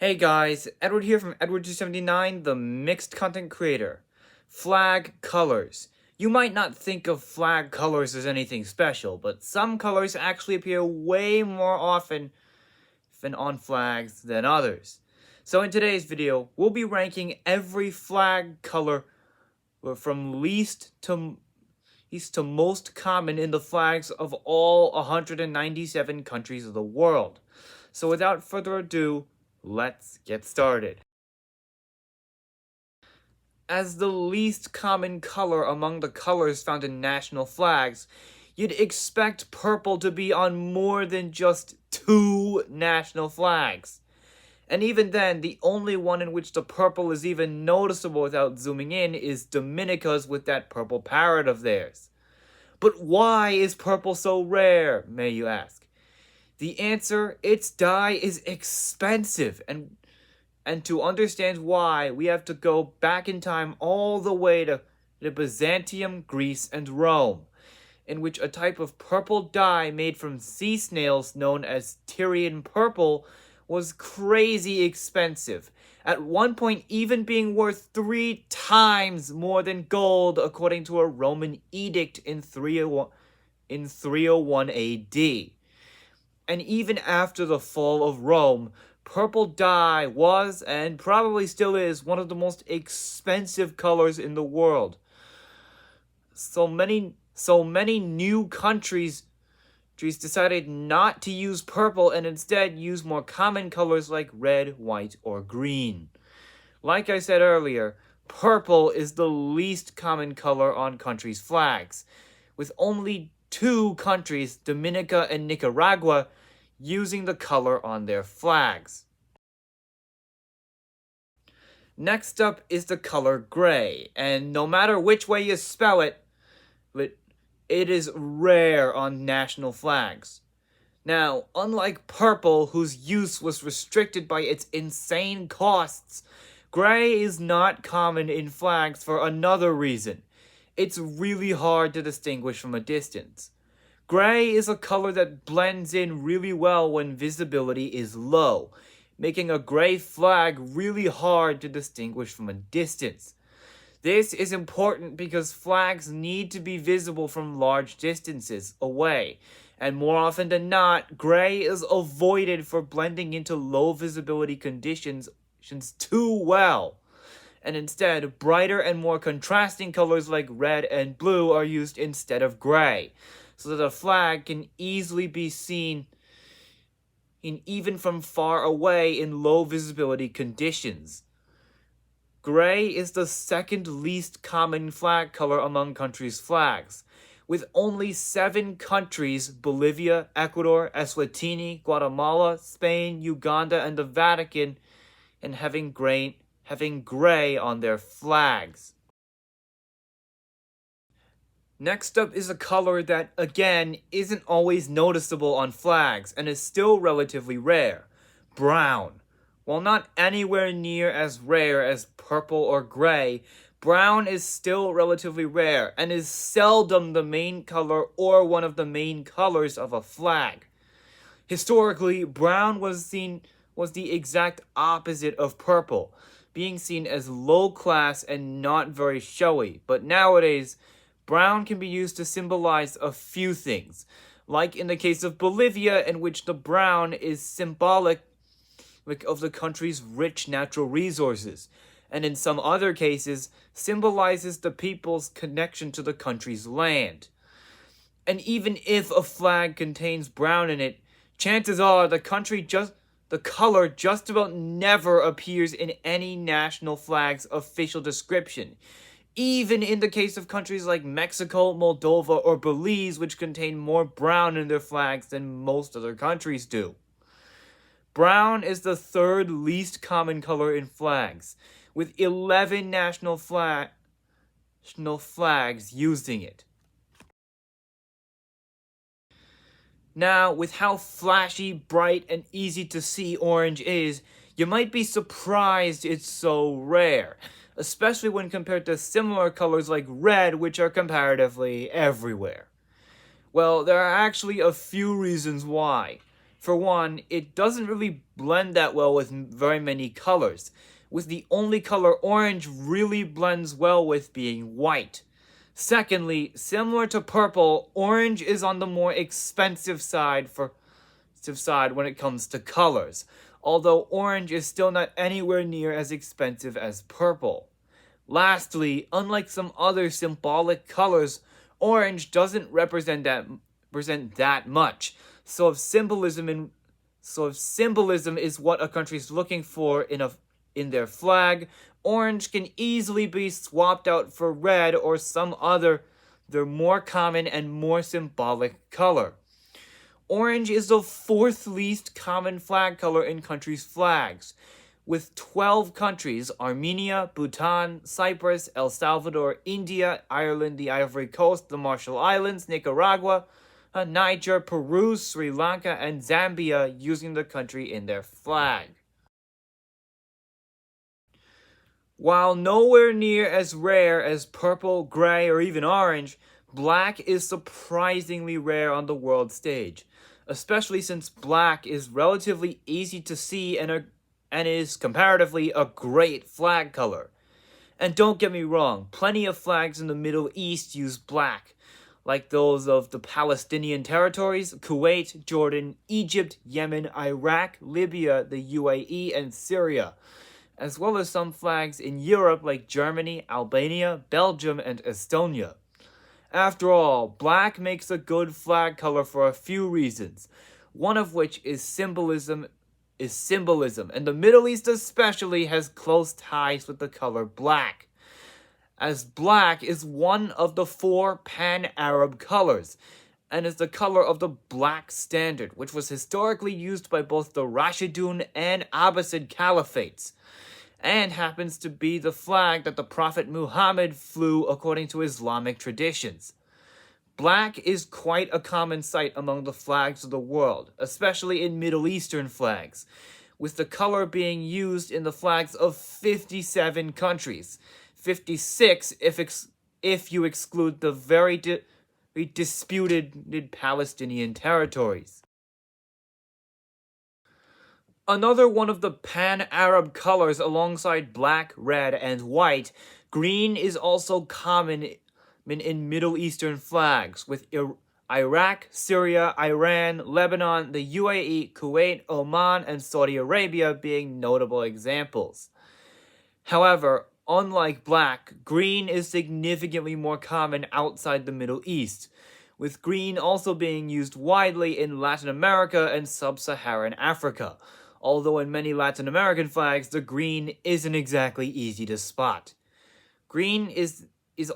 Hey guys, Edward here from Edward279, the mixed content creator. Flag colors. You might not think of flag colors as anything special, but some colors actually appear way more often on flags than others. So in today's video, we'll be ranking every flag color from least to most common in the flags of all 197 countries of the world. So without further ado, let's get started. As the least common color among the colors found in national flags, you'd expect purple to be on more than just 2 national flags. And even then, the only one in which the purple is even noticeable without zooming in is Dominica's with that purple parrot of theirs. But why is purple so rare, may you ask? The answer, its dye is expensive, and to understand why, we have to go back in time all the way to Byzantium, Greece, and Rome, in which a type of purple dye made from sea snails known as Tyrian purple was crazy expensive, at one point even being worth 3 times more than gold according to a Roman edict in 301 AD. And even after the fall of Rome, purple dye was, and probably still is, one of the most expensive colors in the world. So many new countries decided not to use purple and instead use more common colors like red, white, or green. Like I said earlier, purple is the least common color on countries' flags, with only 2 countries, Dominica and Nicaragua, using the color on their flags. Next up is the color gray, and no matter which way you spell it, it is rare on national flags. Now, unlike purple, whose use was restricted by its insane costs, gray is not common in flags for another reason. It's really hard to distinguish from a distance. Gray is a color that blends in really well when visibility is low, making a gray flag really hard to distinguish from a distance. This is important because flags need to be visible from large distances away, and more often than not, gray is avoided for blending into low visibility conditions too well. And instead, brighter and more contrasting colors like red and blue are used instead of gray, so that a flag can easily be seen even from far away in low visibility conditions. Gray is the second least common flag color among countries' flags, with only 7 countries, Bolivia, Ecuador, Eswatini, Guatemala, Spain, Uganda, and the Vatican, and having gray on their flags. Next up is a color that, again, isn't always noticeable on flags and is still relatively rare: brown. While not anywhere near as rare as purple or gray, brown is still relatively rare and is seldom the main color or one of the main colors of a flag. Historically, brown was the exact opposite of purple, being seen as low class and not very showy, but nowadays, brown can be used to symbolize a few things, like in the case of Bolivia, in which the brown is symbolic of the country's rich natural resources, and in some other cases, symbolizes the people's connection to the country's land. And even if a flag contains brown in it, chances are the color just about never appears in any national flag's official description, even in the case of countries like Mexico, Moldova, or Belize, which contain more brown in their flags than most other countries do. Brown is the third least common color in flags, with 11 national flags using it. Now, with how flashy, bright, and easy to see orange is, you might be surprised it's so rare, especially when compared to similar colors like red, which are comparatively everywhere. Well, there are actually a few reasons why. For one, it doesn't really blend that well with very many colors, with the only color orange really blends well with being white. Secondly, similar to purple, orange is on the more expensive side when it comes to colors, although orange is still not anywhere near as expensive as purple. Lastly, unlike some other symbolic colors, orange doesn't represent that much. So if symbolism is what a country is looking for in their flag, orange can easily be swapped out for red or some other their more common and more symbolic color. Orange is the fourth least common flag color in countries' flags, with 12 countries: Armenia, Bhutan, Cyprus, El Salvador, India, Ireland, the Ivory Coast, the Marshall Islands, Nicaragua, Niger, Peru, Sri Lanka, and Zambia using the country in their flag. While nowhere near as rare as purple, gray, or even orange, black is surprisingly rare on the world stage, especially since black is relatively easy to see and is comparatively a great flag color. And don't get me wrong, plenty of flags in the Middle East use black, like those of the Palestinian territories, Kuwait, Jordan, Egypt, Yemen, Iraq, Libya, the UAE, and Syria, as well as some flags in Europe like Germany, Albania, Belgium, and Estonia. After all, black makes a good flag color for a few reasons, one of which is symbolism, and the Middle East especially has close ties with the color black, as black is one of the 4 pan-Arab colors, and is the color of the Black Standard, which was historically used by both the Rashidun and Abbasid caliphates, and happens to be the flag that the Prophet Muhammad flew according to Islamic traditions. Black is quite a common sight among the flags of the world, especially in Middle Eastern flags, with the color being used in the flags of 57 countries, 56 if you exclude the very disputed Palestinian territories. Another one of the pan-Arab colors alongside black, red, and white, green is also common in Middle Eastern flags, with Iraq, Syria, Iran, Lebanon, the UAE, Kuwait, Oman, and Saudi Arabia being notable examples. However, unlike black, green is significantly more common outside the Middle East, with green also being used widely in Latin America and Sub-Saharan Africa, although in many Latin American flags, the green isn't exactly easy to spot. Green is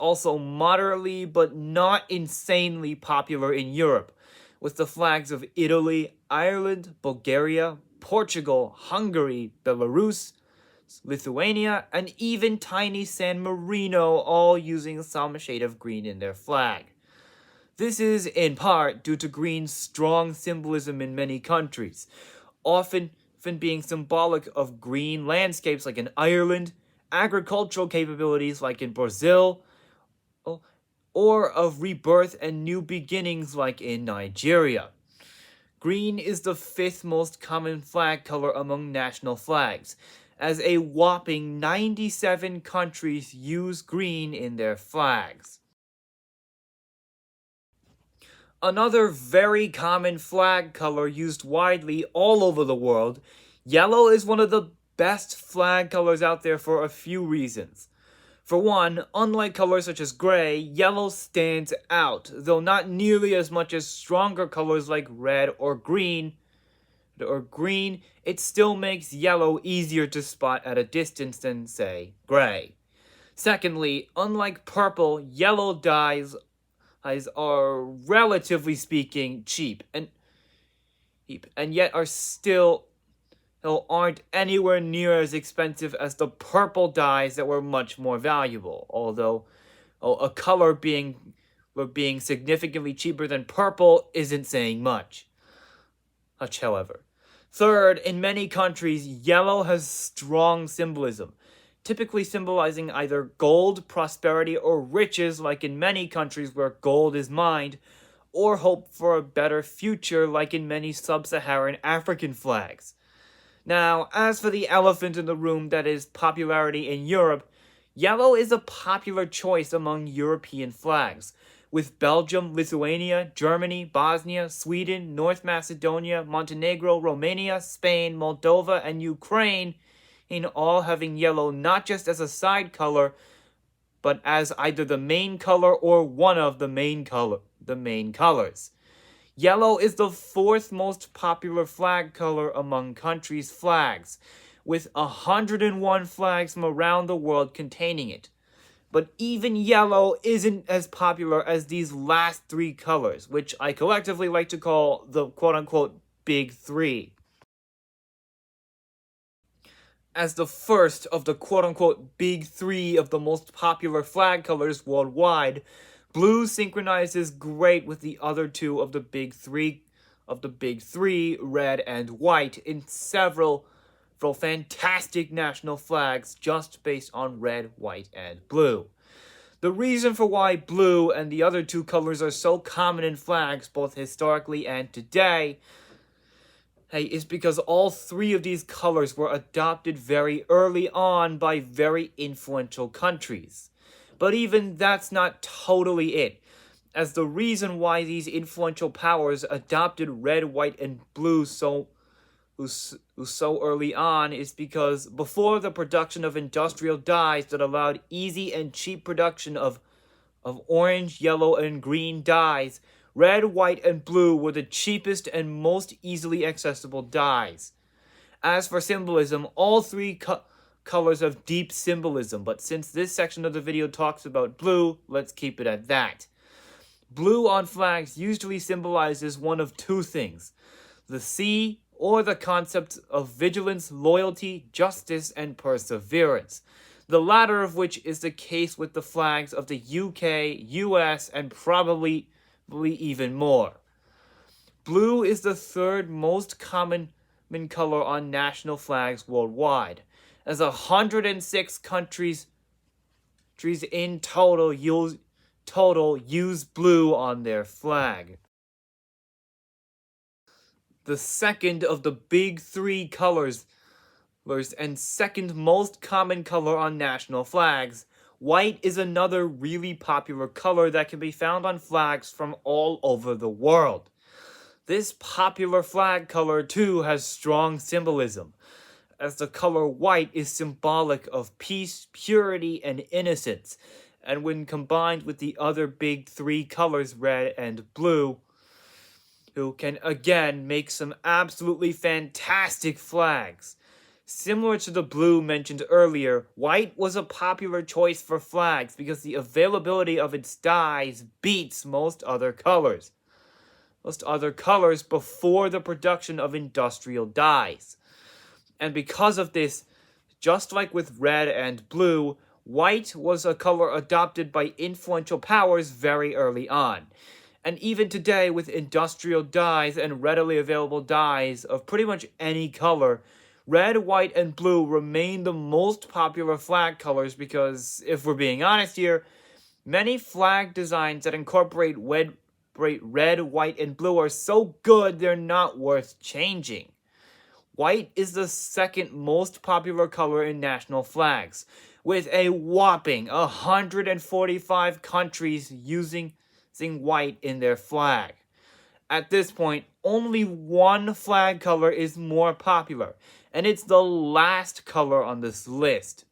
also moderately but not insanely popular in Europe, with the flags of Italy, Ireland, Bulgaria, Portugal, Hungary, Belarus, Lithuania, and even tiny San Marino all using some shade of green in their flag. This is, in part, due to green's strong symbolism in many countries, often being symbolic of green landscapes like in Ireland, agricultural capabilities like in Brazil, or of rebirth and new beginnings like in Nigeria. Green is the 5th most common flag color among national flags, as a whopping 97 countries use green in their flags. Another very common flag color used widely all over the world, yellow is one of the best flag colors out there for a few reasons. For one, unlike colors such as gray, yellow stands out, though not nearly as much as stronger colors like red or green, it still makes yellow easier to spot at a distance than, say, gray. Secondly, unlike purple, yellow dyes are, relatively speaking, cheap, and yet aren't anywhere near as expensive as the purple dyes that were much more valuable, although a color being significantly cheaper than purple isn't saying much. However. Third, in many countries, yellow has strong symbolism, typically symbolizing either gold, prosperity, or riches, like in many countries where gold is mined, or hope for a better future like in many sub-Saharan African flags. Now, as for the elephant in the room that is popularity in Europe, yellow is a popular choice among European flags, with Belgium, Lithuania, Germany, Bosnia, Sweden, North Macedonia, Montenegro, Romania, Spain, Moldova, and Ukraine in all having yellow not just as a side color, but as either the main color or one of the main colors. Yellow is the fourth most popular flag color among countries' flags, with 101 flags from around the world containing it. But even yellow isn't as popular as these last three colors, which I collectively like to call the quote-unquote Big Three. As the first of the quote-unquote Big Three of the most popular flag colors worldwide, blue synchronizes great with the other two of the Big Three, red and white, in several fantastic national flags just based on red, white, and blue. The reason for why blue and the other two colors are so common in flags, both historically and today, is because all three of these colors were adopted very early on by very influential countries. But even that's not totally it, as the reason why these influential powers adopted red, white, and blue so early on is because before the production of industrial dyes that allowed easy and cheap production of orange, yellow, and green dyes, red, white, and blue were the cheapest and most easily accessible dyes. As for symbolism, all three colors have deep symbolism, but since this section of the video talks about blue, let's keep it at that. Blue on flags usually symbolizes one of two things: the sea, or the concept of vigilance, loyalty, justice, and perseverance, the latter of which is the case with the flags of the UK, US, and probably even more. Blue is the third most common color on national flags worldwide, as 106 countries in total use blue on their flag. The second of the Big Three colors and second most common color on national flags, white is another really popular color that can be found on flags from all over the world. This popular flag color too has strong symbolism, as the color white is symbolic of peace, purity, and innocence, and when combined with the other Big Three colors, red and blue, who can again make some absolutely fantastic flags. Similar to the blue mentioned earlier, white was a popular choice for flags because the availability of its dyes beats most other colors before the production of industrial dyes. And because of this, just like with red and blue, white was a color adopted by influential powers very early on. And even today, with industrial dyes and readily available dyes of pretty much any color, red, white, and blue remain the most popular flag colors because, if we're being honest here, many flag designs that incorporate red, white, and blue are so good they're not worth changing. White is the second most popular color in national flags, with a whopping 145 countries using white in their flag. At this point, only one flag color is more popular, and it's the last color on this list.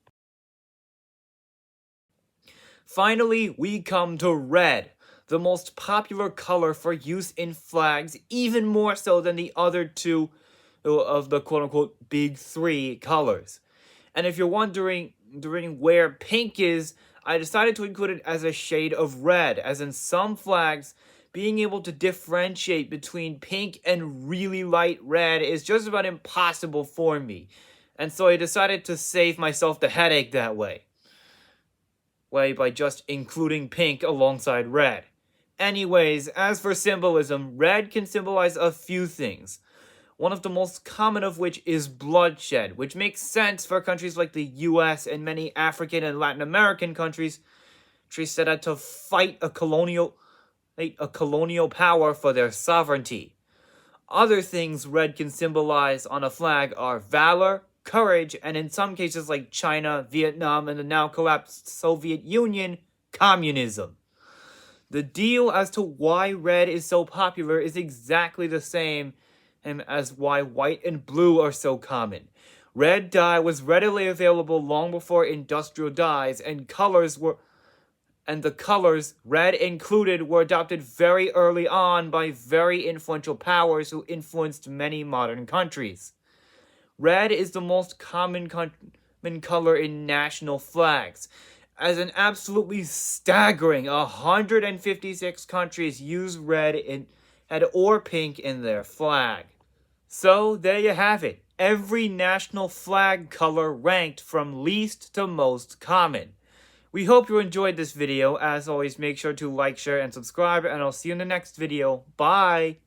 Finally, we come to red, the most popular color for use in flags, even more so than the other two of the quote-unquote Big Three colors. And if you're wondering where pink is, I decided to include it as a shade of red, as in some flags, being able to differentiate between pink and really light red is just about impossible for me. And so I decided to save myself the headache that way by just including pink alongside red. Anyways, as for symbolism, red can symbolize a few things. One of the most common of which is bloodshed, which makes sense for countries like the US and many African and Latin American countries set out to fight a colonial a colonial power for their sovereignty. Other things red can symbolize on a flag are valor, courage, and in some cases like China, Vietnam, and the now collapsed Soviet Union, communism. The deal as to why red is so popular is exactly the same as why white and blue are so common. Red dye was readily available long before industrial dyes, and the colors, red included, were adopted very early on by very influential powers who influenced many modern countries. Red is the most common color in national flags, as an absolutely staggering 156 countries use red or pink in their flag. So there you have it. Every national flag color ranked from least to most common. We hope you enjoyed this video. As always, make sure to like, share, and subscribe, and I'll see you in the next video. Bye!